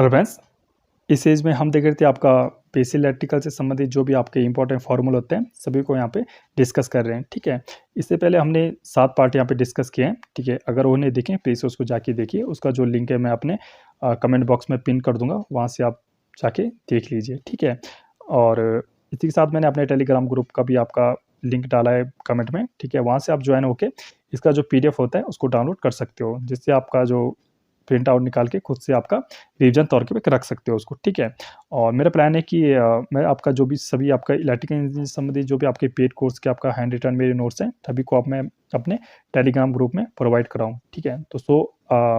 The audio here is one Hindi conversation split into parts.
हेलो फ्रेंड्स, इस एज में हम देख रहे थे आपका बेसिक इलेक्ट्रिकल से संबंधित जो भी आपके इंपॉर्टेंट फार्मूले होते हैं सभी को यहाँ पे डिस्कस कर रहे हैं। ठीक है, इससे पहले हमने 7 पार्ट यहाँ पे डिस्कस किए हैं। ठीक है, अगर वो नहीं देखें प्लीज़ उसको जाके देखिए। उसका जो लिंक है मैं अपने कमेंट बॉक्स में पिन कर दूंगा, वहाँ से आप जाके देख लीजिए। ठीक है, और इसी के साथ मैंने अपने टेलीग्राम ग्रुप का भी आपका लिंक डाला है कमेंट में। ठीक है, वहाँ से आप ज्वाइन होके इसका जो PDF होता है उसको डाउनलोड कर सकते हो, जिससे आपका जो प्रिंट आउट निकाल के खुद से आपका रिवीजन तौर पे रख सकते हो उसको। ठीक है, और मेरा प्लान है कि मैं आपका जो भी सभी आपका इलेक्ट्रिकल इंजीनियरिंग संबंधित जो भी आपके पेड कोर्स के आपका हैंड रिटन मेरे नोट्स हैं सभी को आप मैं अपने टेलीग्राम ग्रुप में प्रोवाइड कराऊँ। ठीक है, तो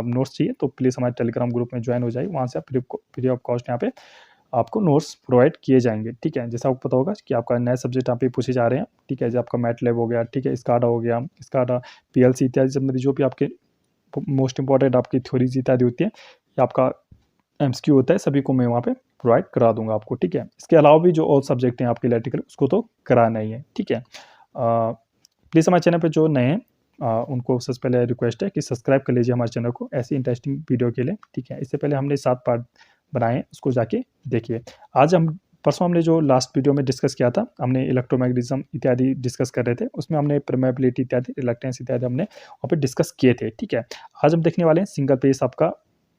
नोट्स चाहिए तो प्लीज़ हमारे टेलीग्राम ग्रुप में ज्वाइन हो जाइए। वहाँ से आप फ्री ऑफ कॉस्ट यहाँ पे आपको नोट्स प्रोवाइड किए जाएंगे। ठीक है, जैसा आपको पता होगा कि आपका नए सब्जेक्ट यहाँ पे पूछे जा रहे हैं। ठीक है, जैसे आपका मैटलैब हो गया, ठीक है, स्काडा हो गया, स्काडा PLC इत्यादि संबंधित जो भी आपके मोस्ट इंपॉर्टेंट आपकी थ्योरीज इत्यादि होती है, ये आपका MCQ होता है, सभी को मैं वहाँ पे प्रोवाइड करा दूंगा आपको। ठीक है, इसके अलावा भी जो और सब्जेक्ट हैं आपके इलेक्ट्रिकल उसको तो कराना ही है। ठीक है, प्लीज़ हमारे चैनल पे जो नए हैं उनको सबसे पहले रिक्वेस्ट है कि सब्सक्राइब कर लीजिए हमारे चैनल को ऐसी इंटरेस्टिंग वीडियो के लिए। ठीक है, इससे पहले हमने 7 पार्ट बनाए हैं, उसको जाके देखिए। आज हम परसों हमने जो लास्ट वीडियो में डिस्कस किया था, हमने इलेक्ट्रोमैग्नेटिज्म इत्यादि डिस्कस कर रहे थे, उसमें हमने परमेबिलिटी इत्यादि, रिलक्टेंस इत्यादि हमने वहाँ पे डिस्कस किए थे। ठीक है, आज हम देखने वाले हैं सिंगल फेस आपका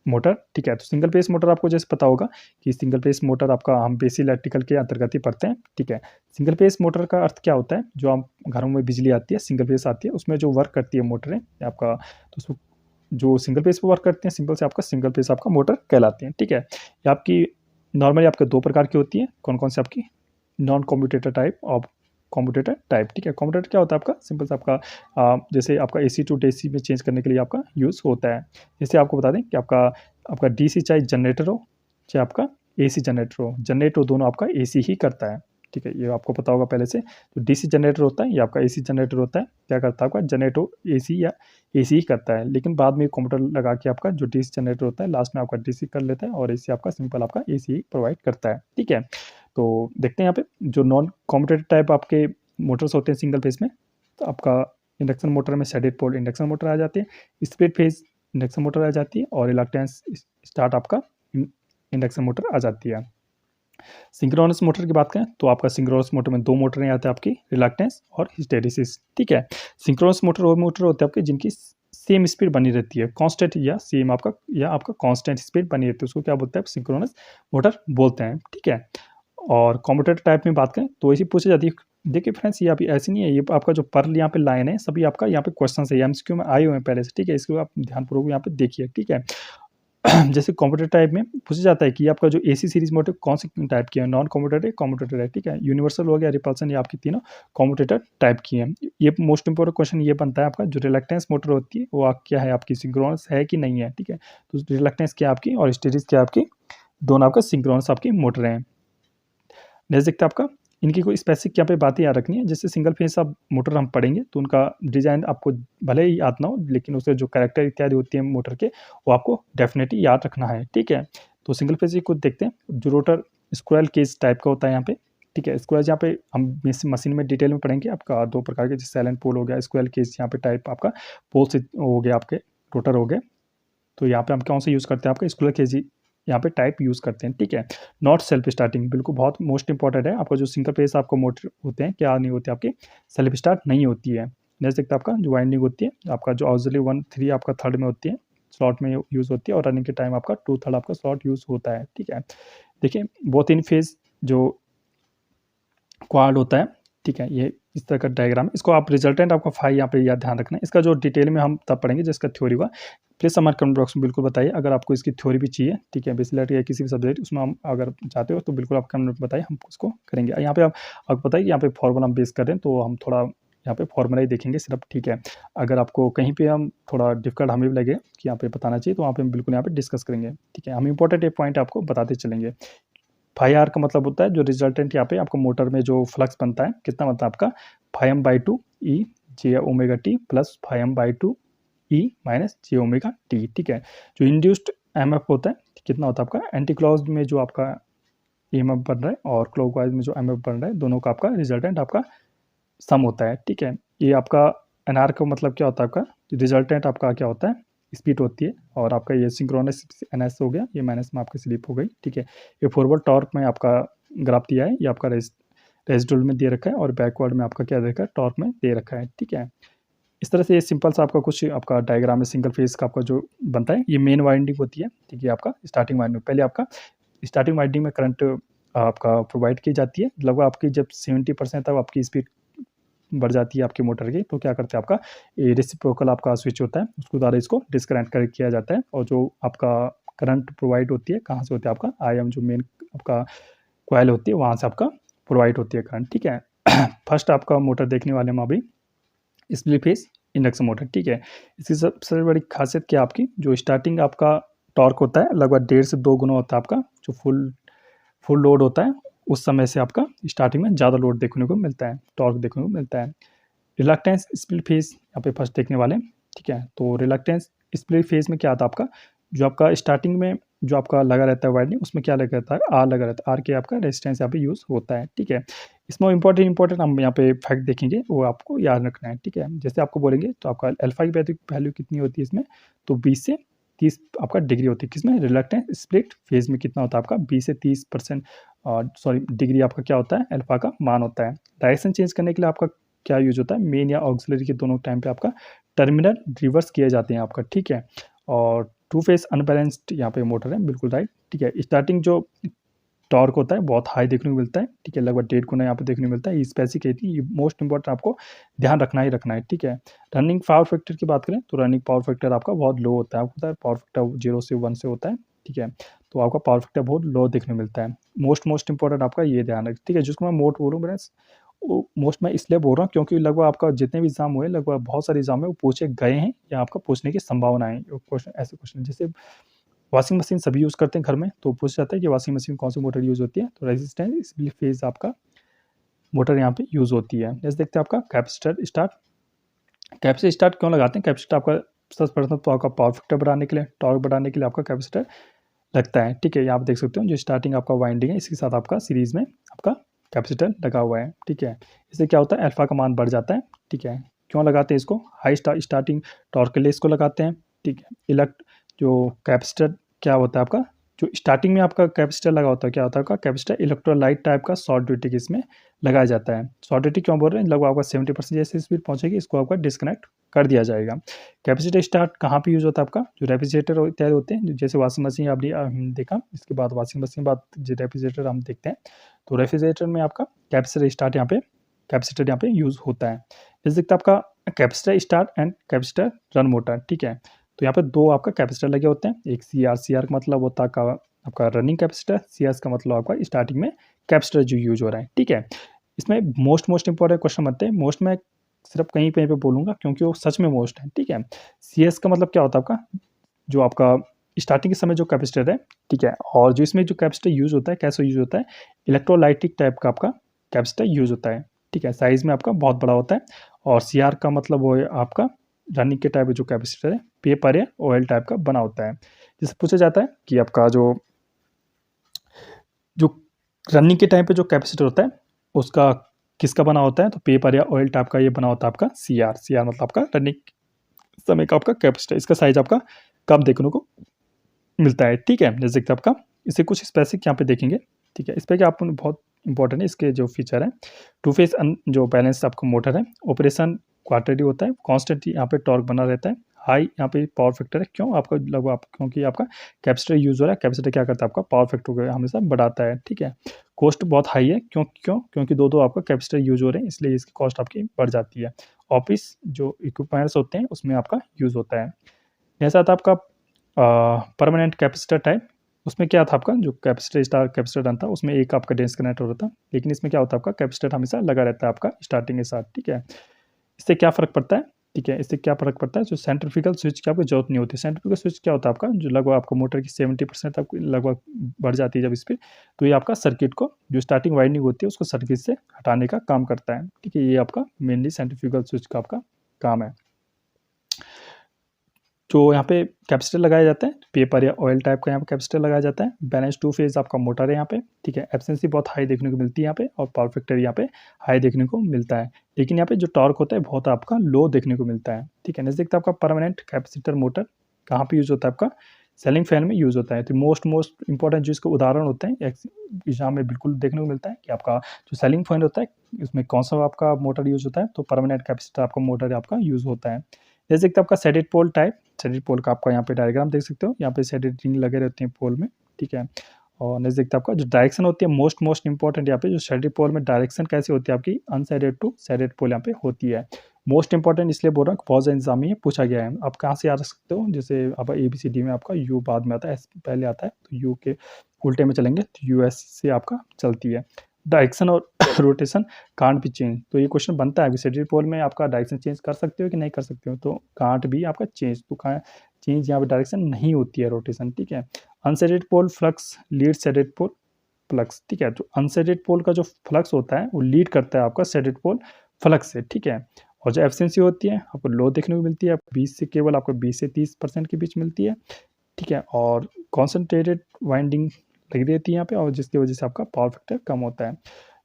मोटर। ठीक है, तो सिंगल फेस मोटर आपको जैसे पता होगा कि सिंगल फेस मोटर आपका हम बेसिक इलेक्ट्रिकल के अंतर्गत ही पढ़ते हैं। ठीक है, सिंगल फेस मोटर का अर्थ क्या होता है, जो हम घरों में बिजली आती है सिंगल फेस आती है, उसमें जो वर्क करती है मोटरें आपका, तो उसको जो सिंगल फेस पे वर्क करते हैं सिंपल से आपका सिंगल फेस आपका मोटर कहलाती है। ठीक है, ये आपकी नॉर्मली आपके 2 प्रकार की होती है। कौन कौन से आपकी नॉन कम्यूटेटर टाइप और कम्यूटेटर टाइप। ठीक है, कम्यूटेटर क्या होता है आपका, सिंपल से आपका जैसे आपका AC टू DC में चेंज करने के लिए आपका यूज़ होता है। जैसे आपको बता दें कि आपका आपका DC चाहे जनरेटर हो चाहे आपका AC जनरेटर हो, जनरेटर दोनों आपका AC ही करता है। ठीक है, ये आपको पता होगा पहले से। तो DC जनरेटर होता है, ये आपका AC जनरेटर होता है, क्या करता है आपका जनरेटर AC या AC ही करता है, लेकिन बाद में कंप्यूटर लगा के आपका जो DC जनरेटर होता है लास्ट में आपका DC कर लेता है और AC आपका सिंपल आपका AC ही प्रोवाइड करता है। ठीक है, तो देखते हैं यहाँ पे जो नॉन कॉम्यूटेटर टाइप आपके मोटर्स होते हैं सिंगल फेज में, तो आपका इंडक्शन मोटर में सैडेड पोल इंडक्शन मोटर आ जाती है, स्प्लिट फेज इंडक्शन मोटर आ जाती है, और रिलक्टेंस स्टार्ट आपका इंडक्शन मोटर आ जाती है। सिंक्रोनस मोटर की बात करें तो आपका सिंक्रोनस मोटर में 2 मोटरें आती है आपकी, रिलक्टेंस और हिस्टेरिसिस। ठीक है, सिंक्रोनस मोटर वो मोटर होते हैं आपके जिनकी सेम स्पीड बनी रहती है, कांस्टेंट या सेम आपका कांस्टेंट स्पीड बनी रहती है, उसको क्या बोलते हैं, सिंक्रोनस मोटर बोलते हैं। ठीक है, और कम्यूटेटर टाइप में बात करें तो ऐसी पूछी जाती है। देखिए फ्रेंड्स, ये अभी ऐसी नहीं है, ये आपका जो पर्ल यहाँ पे लाइन है सभी आपका यहाँ पे क्वेश्चन है, MCQ में आए हुए हैं पहले से। ठीक है, इसको आप ध्यानपूर्वक यहाँ पे देखिए। ठीक है, जैसे कम्यूटेटर टाइप में पूछा जाता है कि आपका जो AC सीरीज मोटर कौन सी टाइप की है, नॉन कम्यूटेटर है, कम्यूटेटर है। ठीक है, यूनिवर्सल हो गया, रिपल्सन, ये आपकी तीनों कम्यूटेटर टाइप की हैं। ये मोस्ट इंपॉर्टेंट क्वेश्चन ये बनता है आपका, जो रिलक्टेंस मोटर होती है वो क्या है आपकी, सिंक्रोनस है कि नहीं है। ठीक है, तो रिलक्टेंस क्या आपकी और हिस्टेरिसिस क्या आपकी, दोनों आपका सिंक्रोनस आपकी मोटर हैं। नेक्स्ट देखते हैं आपका, इनकी कोई स्पेसिफिक यहाँ पे बातें याद रखनी है। जैसे सिंगल फेस आप मोटर हम पढ़ेंगे तो उनका डिज़ाइन आपको भले ही याद ना हो, लेकिन उसके जो कैरेक्टर इत्यादि होती है मोटर के वो आपको डेफिनेटली याद रखना है। ठीक है, तो सिंगल फेस को देखते हैं। जो रोटर स्क्वायरल केज टाइप का होता है यहाँ पे। ठीक है, स्क्वायर यहाँ पे हम मशीन में डिटेल में पढ़ेंगे। आपका 2 प्रकार के, जैसे साइलेंट पोल हो गया, स्क्वायरल केज यहाँ पे टाइप आपका पोल से हो गया, आपके रोटर हो गए। तो यहाँ पे हम कौन सा यूज़ करते हैं, आपका स्क्वायर केज यहाँ पे टाइप यूज़ करते हैं। ठीक है, नॉट सेल्फ स्टार्टिंग, बिल्कुल बहुत मोस्ट इंपॉर्टेंट है। आपका जो सिंगल फेस आपको मोटर होते हैं क्या नहीं होते आपके, सेल्फ स्टार्ट नहीं होती है। नेक्स्ट देखते हैं आपका जो वाइंडिंग होती है, आपका जो ऑक्सिलरी 1 3 आपका थर्ड में होती है, स्लॉट में यूज़ होती है, और रनिंग के टाइम आपका 2 थर्ड आपका स्लॉट यूज़ होता है। ठीक है, देखिए बहुत इन फेज जो क्वाड होता है। ठीक है, ये इस तरह का डायग्राम, इसको आप रिजल्टेंट आपका 5 यहाँ पे याद ध्यान रखना है। इसका जो डिटेल में हम तब पढ़ेंगे जिसका थ्योरी हुआ। प्लीज़ हमारे कमेंट बॉक्स में बिल्कुल बताइए अगर आपको इसकी थ्योरी भी चाहिए। ठीक है, बेसिक या किसी भी सब्जेक्ट उसमें हम अगर चाहते हो तो बिल्कुल आप कमेंट में बताइए, हम उसको करेंगे। यहाँ पे आपको पता है कि यहाँ पे फॉर्मूला हम बेस कर रहे हैं, तो हम थोड़ा यहाँ पे फॉर्मूला ही देखेंगे सिर्फ। ठीक है, अगर आपको कहीं पे हम थोड़ा डिफिकल्ट हमें भी लगे कि यहाँ पे बताना चाहिए, तो वहाँ पे हम बिल्कुल यहाँ पे डिस्कस करेंगे। ठीक है, हम इंपॉर्टेंट एक पॉइंट आपको बताते चलेंगे। 5R का मतलब होता है जो रिजल्टेंट यहाँ पे आपको मोटर में जो फ्लक्स बनता है, कितना बनता है आपका 5m/2 E j omega T plus 5m/2 E minus j omega T. ठीक है, जो इंड्यूस्ड MF होता है कितना होता है आपका, एंटी क्लॉक में जो आपका EMF बन रहा है और क्लॉकवाइज में जो MF बन रहा है, दोनों का आपका रिजल्टेंट आपका सम होता है। ठीक है, ये आपका NR का मतलब क्या होता है, आपका रिजल्टेंट आपका क्या होता है, स्पीड होती है, और आपका ये सिंक्रोनस एनएस हो गया, ये माइनस में आपकी स्लिप हो गई, ठीक है। ये फॉरवर्ड टॉर्क में आपका ग्राफ दिया है, ये आपका रेजिडुअल में दे रखा है, और बैकवर्ड में आपका क्या दे रखा है, टॉर्क में दे रखा है, ठीक है। इस तरह से ये सिंपल सा आपका कुछ आपका डायग्राम में सिंगल फेज का आपका जो बनता है, ये मेन वाइंडिंग होती है, ठीक है। आपका स्टार्टिंग वाइंडिंग, पहले आपका स्टार्टिंग वाइंडिंग में करंट आपका प्रोवाइड की जाती है, लगभग आपकी जब 70% तक आपकी स्पीड बढ़ जाती है आपकी मोटर की, तो क्या करते हैं, आपका ये रेसिप्रोकल आपका स्विच होता है, उसके द्वारा इसको डिस्कनेक्ट कर किया जाता है, और जो आपका करंट प्रोवाइड होती है कहाँ से होती है, आपका आईएम जो मेन आपका कॉइल होती है वहाँ से आपका प्रोवाइड होती है करंट, ठीक है। फर्स्ट आपका मोटर देखने वाले में अभी स्प्लिट फेज इंडक्शन मोटर, ठीक है। इसकी सबसे बड़ी खासियत क्या आपकी, जो स्टार्टिंग आपका टॉर्क होता है लगभग 1.5 से 2 गुना होता है आपका, जो फुल लोड होता है उस समय से आपका स्टार्टिंग में ज़्यादा लोड देखने को मिलता है, टॉर्क देखने को मिलता है। रिलक्टेंस स्प्लिट फेज यहाँ पे फर्स्ट देखने वाले हैं, ठीक है। तो रिलक्टेंस स्प्लिट फेज में क्या आता है आपका, जो आपका स्टार्टिंग में जो आपका लगा रहता है वाइंडिंग, उसमें क्या लगा रहता है, आर लगा रहता है, आर के आपका रेजिस्टेंस यहाँ पे यूज़ होता है, ठीक है। इसमें इंपॉर्टेंट हम यहाँ पे फैक्ट देखेंगे, वो आपको याद रखना है, ठीक है। जैसे आपको बोलेंगे तो आपका अल्फा की वैल्यू कितनी होती है इसमें, तो 20 से 30 आपका डिग्री होती है, किसमें, रिलक्टेंस स्प्लिट फेज में कितना होता है आपका 20 से 30% सॉरी डिग्री आपका क्या होता है, अल्फा का मान होता है। डायरेक्शन चेंज करने के लिए आपका क्या यूज होता है, मेन या ऑक्सिलरी के दोनों टाइम पे आपका टर्मिनल रिवर्स किए जाते हैं आपका, ठीक है। और टू फेस अनबैलेंस्ड यहाँ पे मोटर है, बिल्कुल राइट, ठीक है। स्टार्टिंग जो टॉर्क होता है बहुत हाई देखने को मिलता है, ठीक है, लगभग 1.5 गुना यहाँ पे देखने को मिलता है, स्पेसिफिक मोस्ट इंपॉर्टेंट आपको ध्यान रखना ही रखना है, ठीक है। रनिंग पावर फैक्टर की बात करें तो रनिंग पावर फैक्टर आपका बहुत लो होता है, आपको पता है पावर फैक्टर 0 से 1 से होता है, ठीक है। तो आपका पावर फैक्टर बहुत लो देखने को मिलता है। मोस्ट इंपॉर्टेंट आपका ये ध्यान रखें, ठीक है, जिसको मैं मोस्ट बोलूँ मेरा मोस्ट मैं इसलिए बोल रहा हूँ क्योंकि लगभग आपका जितने भी एग्जाम हुए, लगभग बहुत सारे एग्जाम में वो पूछे गए हैं या आपका पूछने की संभावना है। क्वेश्चन ऐसे क्वेश्चन जैसे वॉशिंग मशीन सभी यूज़ करते हैं घर में, तो पूछ जाता है कि वॉशिंग मशीन कौन सी मोटर यूज़ होती है, तो रेजिस्टेंस स्प्लिट फेज आपका मोटर यहाँ पे यूज़ होती है। जैसे देखते हैं आपका कैपेसिटर स्टार्ट, कैपेसिटर स्टार्ट क्यों लगाते हैं, कैपेसिटर आपका सर्वप्रथम तो आपका पावर फैक्टर बढ़ाने के लिए, टॉर्क बढ़ाने के लिए आपका कैपेसिटर लगता है, ठीक है। यहाँ आप देख सकते हो जो स्टार्टिंग आपका वाइंडिंग है इसके साथ आपका सीरीज में आपका कैपेसिटर लगा हुआ है, ठीक है। इससे क्या होता है, अल्फा का मान बढ़ जाता है, ठीक है। क्यों लगाते हैं इसको, हाई स्टार्टिंग टॉर्क के लिए इसको लगाते हैं, ठीक है। जो कैपेसिटर क्या होता है आपका, जो स्टार्टिंग में आपका कैपेसिटर लगा होता है, क्या होता है आपका कैपेसिटर इलेक्ट्रोलाइट टाइप का शॉर्ट ड्यूटी के इसमें लगाया जाता है। शॉर्ट ड्यूटी क्यों बोल रहे हैं, लगभग आपका 70% जैसे स्पीड पहुंचेगी इसको आपका डिस्कनेक्ट कर दिया जाएगा। कैपेसिटर स्टार्ट कहाँ पे यूज़ होता है आपका, जो रेफ्रिजरेटर इत्यादि होते हैं, जैसे वॉशिंग मशीन आपने देखा, इसके बाद वॉशिंग मशीन बाद जो रेफ्रिजरेटर हम देखते हैं, तो रेफ्रिजरेटर में आपका कैपेसिटर स्टार्ट कैपेसिटर यहाँ पे यूज़ होता है। जैसे देखते हैं आपका capacitor start and capacitor run motor, ठीक है। तो यहाँ पे दो आपका कैपेसिटर लगे होते हैं, एक सी आर का मतलब होता है आपका रनिंग कैपेसिटर, सी का मतलब आपका स्टार्टिंग में कैपेसिटर जो यूज हो रहा है, ठीक है। इसमें मोस्ट इंपॉर्टेंट क्वेश्चन बनते हैं, मोस्ट में सिर्फ कहीं पे बोलूँगा क्योंकि वो सच में मोस्ट है, ठीक है। सी का मतलब क्या होता है आपका, जो आपका स्टार्टिंग के समय जो कैपेसिटर है, ठीक है, और जो इसमें जो कैपेसिटर यूज होता है कैसे यूज होता है, इलेक्ट्रोलाइटिक टाइप का आपका कैपेसिटर यूज होता है, ठीक है। साइज में आपका बहुत बड़ा होता है, और सी का मतलब वो है आपका रनिंग के टाइप जो कैपेसिटर है पेपर या ऑयल टाइप का बना होता है। जिससे पूछा जाता है कि आपका जो जो रनिंग के टाइम पे जो कैपेसिटर होता है उसका किसका बना होता है, तो पेपर या ऑयल टाइप का ये बना होता है आपका सी आर मतलब आपका रनिंग समय का आपका कैपेसिटर, इसका साइज आपका कम देखने को मिलता है, ठीक है। जैसे देखते हैं आपका इसे कुछ स्पेसिफिक यहाँ पे देखेंगे, ठीक है। इस पर क्या आप बहुत इंपॉर्टेंट है, इसके जो फीचर है, टू फेस जो बैलेंस आपका मोटर है, ऑपरेशन क्वार्टरली होता है, कॉन्स्टेंट यहाँ पे टॉर्क बना रहता है, हाई यहाँ पे पावर फैक्टर है, क्यों आपका लगभग क्योंकि आपका कैपेसिटर यूज हो रहा है, कैपेसिटर क्या करता है आपका पावर फैक्टर को हमेशा बढ़ाता है, ठीक है। कॉस्ट बहुत हाई है, क्योंकि दो आपका कैपेसिटर यूज हो रहे हैं, इसलिए इसकी कॉस्ट आपकी बढ़ जाती है। ऑफिस जो इक्विपमेंट्स होते हैं उसमें आपका यूज होता है। जैसा था आपका परमानेंट कैपेसिटर टाइप, उसमें क्या था आपका जो कैपेसिटर रन था उसमें एक आपका डिस्कनेक्ट हो रहा था, लेकिन इसमें क्या होता है आपका कैपेसिटर हमेशा लगा रहता है आपका स्टार्टिंग के साथ, ठीक है। इससे क्या फ़र्क पड़ता है, ठीक है, इससे क्या फ़र्क पड़ता है, जो सेंट्रीफ्यूगल स्विच की आपको जरूरत नहीं होती। सेंट्रीफ्यूगल स्विच क्या होता है आपका, जो लगभग आपका मोटर की 70% तक लगभग बढ़ जाती है जब स्पीड, तो ये आपका सर्किट को जो स्टार्टिंग वाइंडिंग होती है उसको सर्किट से हटाने का काम करता है, ठीक है। ये आपका मेनली सेंट्रीफ्यूगल स्विच का आपका काम है। जो यहाँ पे कैपेसिटर लगाया जाता है पेपर या ऑयल टाइप का यहाँ पे कैपेसिटर लगाया जाता है। बैलेंस टू फेज आपका मोटर है यहाँ पे, ठीक है। एफिशिएंसी बहुत हाई देखने को मिलती है यहाँ पे, और पावर फैक्टर यहाँ पे हाई देखने को मिलता है, लेकिन यहाँ पे जो टॉर्क होता है बहुत आपका लो देखने को मिलता है, ठीक है। जैसे देखते हैं आपका परमानेंट कैपेसिटर मोटर, कहाँ पे यूज़ होता है आपका, सीलिंग फैन में यूज़ होता है। तो मोस्ट इंपॉर्टेंट जो इसके उदाहरण होते हैं एग्ज़ाम में बिल्कुल देखने को मिलता है कि आपका जो सीलिंग फैन होता है, उसमें कौन-सा आपका मोटर यूज़ होता है, तो परमानेंट कैपेसिटर आपका मोटर आपका यूज़ होता है। जैसे कि आपका सेडेड पोल टाइप, सेडेड पोल का आपका यहाँ पे डायग्राम देख सकते हो, यहाँ पे सेडेड रिंग लगे रहते हैं पोल में, ठीक है। और नेक्स्ट देखते हैं आपका जो डायरेक्शन होती है, मोस्ट इंपॉर्टेंट यहाँ पे जो सेडेड पोल में डायरेक्शन कैसी होती है आपकी, अनसेडेड टू सेडेड पोल यहाँ पे होती है। मोस्ट इंपॉर्टेंट इसलिए बोल रहा हूँ, बहुत ज़्यादा एग्जाम में ये पूछा गया है। आप कहाँ से याद रख सकते हो, जैसे अब ABCD में आपका यू बाद में आता है, एस पहले आता है, तो यू के उल्टे में चलेंगे तो यूएस से आपका चलती है। डायरेक्शन और रोटेशन कांट भी चेंज, तो ये क्वेश्चन बनता है कि सेडेड पोल में आपका डायरेक्शन चेंज कर सकते हो कि नहीं कर सकते हो, तो कांट भी आपका चेंज, तो चेंज यहाँ पे डायरेक्शन नहीं होती है, रोटेशन, ठीक है। Unseeded pole flux lead shaded pole flux, ठीक है। तो अनसेडेड पोल का जो फ्लक्स होता है वो लीड करता है आपका सेडेड पोल फ्लक्स से, ठीक है। और जो एफिशिएंसी होती है आपको लो देखने को मिलती है, 20 से केवल आपको 20 से 30% के बीच मिलती है, ठीक है। और कॉन्सेंट्रेटेड वाइंडिंग लगी रहती है यहाँ पे, और जिसकी वजह से आपका पावर फैक्टर कम होता है।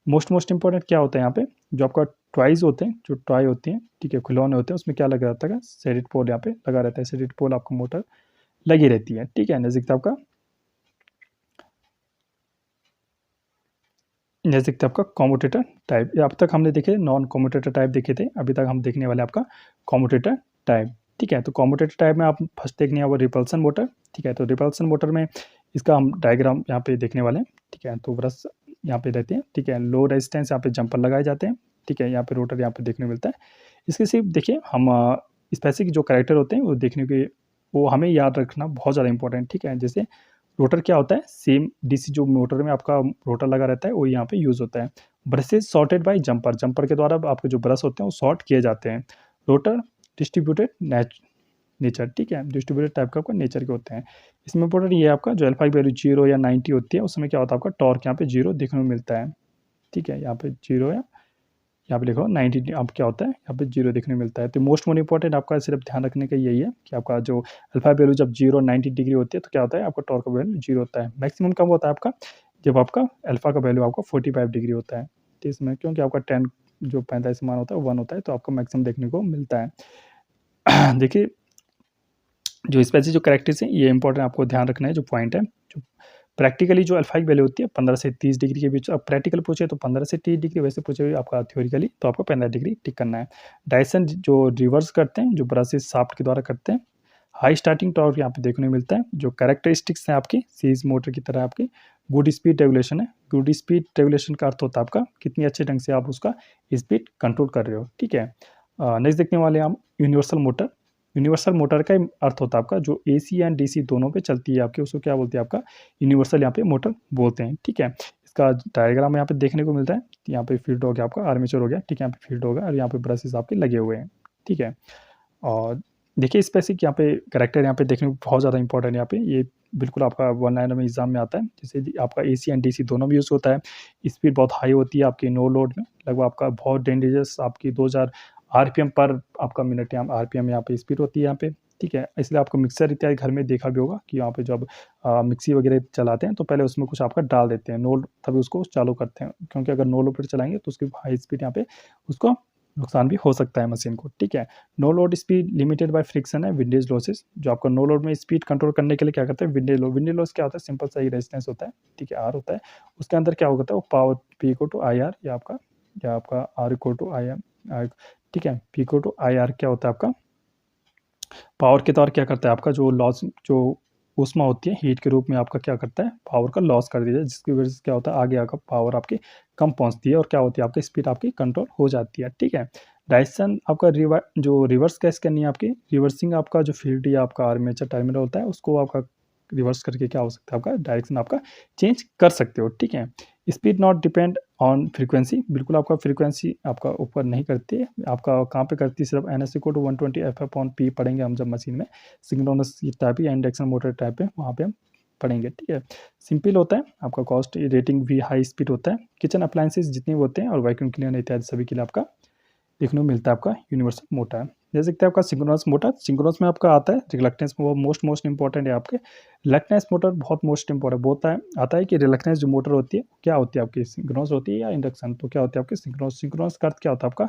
मोस्ट इंपॉर्टेंट क्या होता है यहाँ पे, जो आपका टॉयज होते हैं, जो टॉय होती हैं, ठीक है, खिलौने होते हैं, उसमें क्या लगा रहता है, सेडेड पोल यहाँ पे लगा रहता है, सेडेड पोल आपका मोटर लगी रहती है, ठीक है। नजदीक आपका जैसे कि आपका कॉम्यूटेटर टाइप, अब तक हमने देखे नॉन कॉम्यूटेटर टाइप देखे थे, अभी तक हम देखने वाले आपका कॉम्यूटेटर टाइप, ठीक है। तो कॉम्यूटेटर टाइप में आप फर्स्ट देखने वो रिपल्सन मोटर, ठीक है। तो रिपल्सन मोटर में इसका हम डायग्राम यहाँ पे देखने वाले हैं, ठीक है। तो ब्रश यहाँ पे रहते हैं, ठीक है। लो रेजिस्टेंस यहाँ पे जंपर लगाए जाते हैं, ठीक है। यहाँ पे रोटर यहाँ पे देखने को मिलता है। इसके सिर्फ देखिए हम स्पेसिफिक जो कैरेक्टर होते हैं वो देखने के, वो हमें याद रखना बहुत ज़्यादा इंपॉर्टेंट, ठीक है। जैसे रोटर क्या होता है, सेम डीसी जो मोटर में आपका रोटर लगा रहता है वो यहाँ पे यूज़ होता है। Brushes shorted by jumper, jumper के द्वारा आपके जो ब्रश होते हैं वो सॉर्ट किए जाते हैं। रोटर डिस्ट्रीब्यूटेड नेचर, ठीक है, डिस्ट्रीब्यूटेड टाइप का आपका नेचर के होते हैं। इसमें इंपॉर्टेंट ये आपका जो अल्फा की वैल्यू 0 या 90 होती है, उसमें क्या होता है आपका टॉर्क यहाँ पे 0 देखने को मिलता है, ठीक है। यहाँ पे 0 है, यहाँ पे लिखो 90 अब क्या होता है, यहाँ पे 0 देखने को मिलता है। तो मोस्ट इंपॉर्टेंट आपका सिर्फ ध्यान रखने का यही है कि आपका जो अल्फा वैल्यू जब 0 90 डिग्री होती है तो क्या होता है, आपका टॉर्क का वैल्यू 0 होता है। मैक्सिमम कब होता है आपका, जब आपका अल्फा का वैल्यू आपका 45 डिग्री होता है, तो इसमें क्योंकि आपका 10 जो 45 मान होता है 1 होता है, तो आपका मैक्सिमम देखने को मिलता है। देखिए जो स्पेसिफिक जो कैरेक्टर्स हैं ये इंपॉर्टेंट आपको ध्यान रखना है, जो पॉइंट है। जो प्रैक्टिकली जो अल्फा की वैल्यू होती है 15 से 30 डिग्री के बीच, अब प्रैक्टिकल पूछे तो 15 से 30 डिग्री, वैसे पूछे आपका थ्योरिकली तो आपको 15 डिग्री टिक करना है। डायसन जो रिवर्स करते हैं, जो ब्रशेस शाफ्ट के द्वारा करते हैं, हाई स्टार्टिंग टॉर्क यहाँ पे देखने को मिलता है। जो कैरेक्टरिस्टिक्स हैं आपकी सीरीज मोटर की तरह आपकी गुड स्पीड रेगुलेशन है। गुड स्पीड रेगुलेशन का अर्थ होता है आपका कितनी अच्छे ढंग से आप उसका स्पीड कंट्रोल कर रहे हो, ठीक है। नेक्स्ट देखने वाले हम यूनिवर्सल मोटर। यूनिवर्सल मोटर का अर्थ होता है आपका जो AC एंड DC दोनों पे चलती है आपके, उसको क्या बोलते हैं आपका यूनिवर्सल यहाँ पे मोटर बोलते हैं, ठीक है। इसका डायग्राम यहाँ पे देखने को मिलता है, यहाँ पे फील्ड हो गया आपका, आर्मेचर हो गया, ठीक है, यहाँ पे फील्ड होगा और यहाँ पे ब्रशेस आपके लगे हुए हैं, ठीक है। और देखिए स्पेसिफिक यहाँ पे करेक्टर यहाँ पे देखने को बहुत ज़्यादा इंपॉर्टेंट, यहाँ पे ये बिल्कुल आपका 1 लाइन में एग्जाम में आता है। जैसे आपका AC एंड DC दोनों भी यूज़ होता है। स्पीड बहुत हाई होती है आपकी नो लोड में, लगभग आपका बहुत डेंजरस आपकी 2000 RPM पर आपका मिनट यहाँ RPM यहाँ पे स्पीड होती है यहाँ पे, ठीक है। इसलिए आपको मिक्सर इत्यादि घर में देखा भी होगा कि यहाँ पे जब मिक्सी वगैरह चलाते हैं तो पहले उसमें कुछ आपका डाल देते हैं, नो तभी उसको चालू करते हैं, क्योंकि अगर नो लोड पर चलाएंगे तो उसकी हाई स्पीड यहाँ पे उसको नुकसान भी हो सकता है मशीन को, ठीक है। No load speed limited by friction है विंडेज लॉसेस, जो आपका नो लोड में स्पीड कंट्रोल करने के लिए क्या करते हैं विंडेज लॉस क्या होता है, सिंपल सा ही रेजिस्टेंस होता है, ठीक है, R होता है। उसके अंदर क्या होता है वो power P equal to IR या आपका R इक्वल टू IM, ठीक है। P इक्वल टू IR क्या होता है आपका पावर के तौर क्या करता है आपका जो लॉस जो ऊष्मा होती है हीट के रूप में आपका क्या करता है पावर का लॉस कर दिया, जिसकी वजह से क्या होता है आगे आकर पावर आपकी कम पहुंचती है और क्या होती है आपकी स्पीड आपकी कंट्रोल हो जाती है, ठीक है। डायरेक्शन आपका जो रिवर्स कैसे करनी है आपकी, रिवर्सिंग आपका जो फील्ड या आपका आर्मेचर टर्मिनल होता है उसको आपका रिवर्स करके क्या हो सकता है आपका डायरेक्शन आपका चेंज कर सकते हो, ठीक है। Speed not depend on frequency, बिल्कुल आपका फ्रीक्वेंसी आपका ऊपर नहीं करती है, आपका कहाँ पे करती है सिर्फ NS को टू 120 F/P पढ़ेंगे हम जब मशीन में सिंक्रोनस टाइप या इंडक्शन मोटर टाइप है वहाँ पे हम पढ़ेंगे, ठीक है। सिंपल होता है आपका कॉस्ट रेटिंग भी हाई स्पीड होता है। किचन अप्लायंसेज जितने भी होते हैं और वैक्यूम क्लीनर इत्यादि सभी के लिए आपका देखने को मिलता है आपका यूनिवर्सल मोटर। जैसे देखते हैं आपका सिंक्रोनस मोटर, सिंक्रोनस में आपका आता है रिलक्टेंस में, वो मोस्ट इंपॉर्टेंट है आपके। रिलक्टेंस मोटर बहुत मोस्ट इंपॉर्टेंट बोलता है आता है कि रिलक्टेंस जो मोटर होती है क्या होती है आपकी सिंक्रोनस होती है या इंडक्शन, तो क्या होती है आपकी सिंक्रोनस। सिंक्रोनस का अर्थ क्या होता है आपका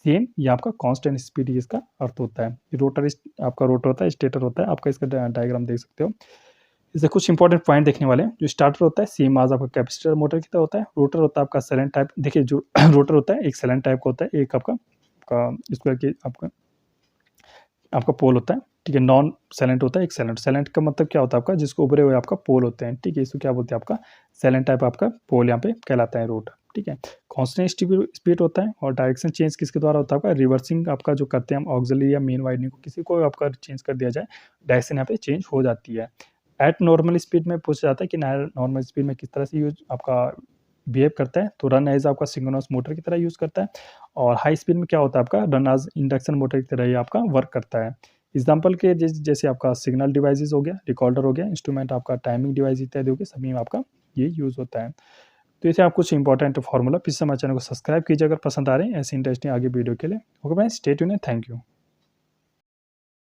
सेम, ये आपका कांस्टेंट स्पीड इसका अर्थ होता है। रोटर आपका रोटर होता है, स्टेटर होता है, आपका इसका डायग्राम देख सकते हो। इससे कुछ इंपॉर्टेंट पॉइंट देखने वाले हैं। जो स्टार्टर होता है सेम आज आपका कैपेसिटर मोटर की तरह होता है। रोटर होता है आपका साइलेंट टाइप, देखिए जो रोटर होता है एक साइलेंट टाइप का होता है, एक आपका स्क्वायर की आपका पोल होता है, ठीक है। नॉन साइलेंट होता है एक साइलेंट। साइलेंट का मतलब क्या होता है आपका, जिसको उभरे हुए आपका पोल होते हैं, ठीक है। इसको क्या बोलते हैं आपका साइलेंट टाइप आपका पोल यहाँ पे कहलाता है रोटर, ठीक है। कांस्टेंट स्पीड होता है और डायरेक्शन चेंज किसके द्वारा होता है आपका रिवर्सिंग आपका जो करते हैं हम ऑक्सिलरी या मेन वाइंडिंग को किसी को आपका चेंज कर दिया जाए, डायरेक्शन यहाँ पे चेंज हो जाती है। एट नॉर्मल स्पीड में पूछा जाता है कि नॉर्मल स्पीड में किस तरह से यूज आपका बिहेव करता है, तो रन एज आपका सिंक्रोनस मोटर की तरह यूज करता है। और हाई स्पीड में क्या होता है आपका रन एज इंडक्शन मोटर की तरह ही आपका वर्क करता है। एग्जाम्पल के जैसे आपका सिग्नल डिवाइसेस हो गया, रिकॉर्डर हो गया, इंस्ट्रूमेंट आपका टाइमिंग डिवाइस इत्यादि हो गए, सभी में आपका ये यूज होता है। तो ऐसे आप कुछ इंपॉर्टेंट फार्मूला, प्लीज हमारे चैनल को सब्सक्राइब कीजिए अगर पसंद आ रहे हैं ऐसे इंटरेस्टिंग आगे वीडियो के लिए। ओके भाई, स्टे ट्यून्ड, थैंक यू।